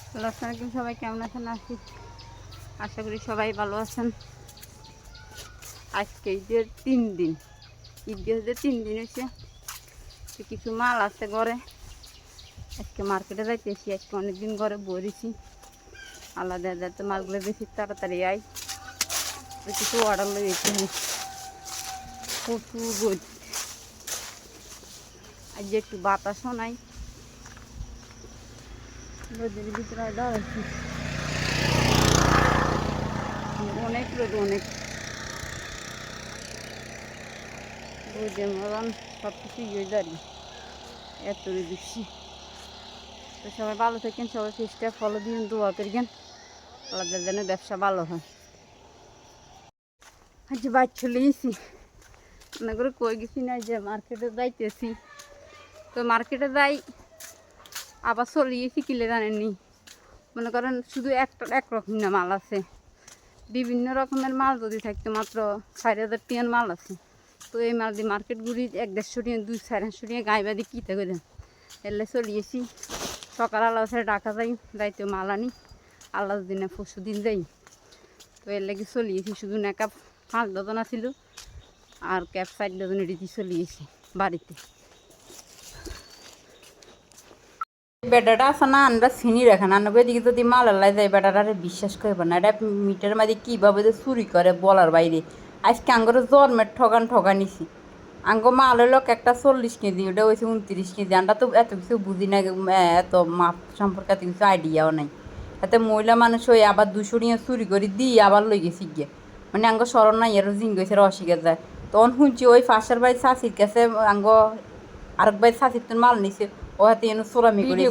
আসসালামু আলাইকুম, সবাই কেমন আছেন? আশা করি সবাই ভালো আছেন। আজকে ঈদের 3 দিন, ঈদের 3 দিন হয়েছে। কিছু মাল আছে ঘরে, আজকে মার্কেটে যাইতেছি। আজকে অনেকদিন ঘরে বলেছি আলাদা যাতে মালগুলো বেশি তাড়াতাড়ি আয়, কিছু অর্ডার লেগেছে। প্রচুর রোদ, আজ একটু বাতাসও নাই, রোদের ভিতরে দাঁড়াচ্ছি। অনেক রোদ, অনেক রোদে মরণ, সব কিছু ইয়ে দাঁড়িয়ে এত রোদ দিচ্ছি। তো সবাই ভালো থাকেন, সবাই চেষ্টা ফলো দিন, দোয়া করিবেন আলাদা যেন ব্যবসা ভালো হয়। আজ বাইক চলে গেছি, মনে করে কই গেছি না, যে মার্কেটে যাইতেছি। তো মার্কেটে যাই আবার চলে গেছি কিলে জানেননি, মনে করেন শুধু একরকম না মাল আছে, বিভিন্ন রকমের মাল যদি থাকতো। মাত্র 4,000 টাকার মাল আছে। তো এই মাল দিয়ে মার্কেট ঘুরি 1-150 টাকা, 2-450 টাকা গায়ে বাদি কিতে করে এলে চলিয়েছি। সকাল আল্লাহ ডাকা যাই, যাইতে মাল আনি। আল্লাহ দিনে পরশু দিন যাই, তো এর লেগে চলিয়েছি। শুধু নেকাপ 5 ডজন ছিল আর ক্যাপ 4 ডজন এটি চলিয়েছি বাড়িতে। বেটাটা আছে না, আমরা চিনি রাখেন আনবে দিকে যদি মাল আল্লাহ যায়, বেটাটারে বিশ্বাস করবে না। এটা মিটার মাঝে কীভাবে যে চুরি করে বলার বাইরে। আজকে আঙ্গরে জন্মের ঠগানিছি। আঙ্গ মাল হইল একটা 40 কেজি, ওটা হয়েছে 29 কেজি। আমরা তো এত কিছু বুঝি না, এত মাপ সম্পর্কে এত কিছু আইডিয়াও নাই। এতে মহিলা মানুষ হয়ে আবার 200 টাকা চুরি করে দিই আবার লই গেছি গিয়ে, মানে আঙ্গ স্মরণ নাই আরও জিং গেছে অস্বীকার যায়। তখন শুনছি ওই পাশের বাড়ির চাষির কাছে আঙ্গ আরেক বাড়ির চাষির তো মাল নিছে, ও হাতে চোরামি করে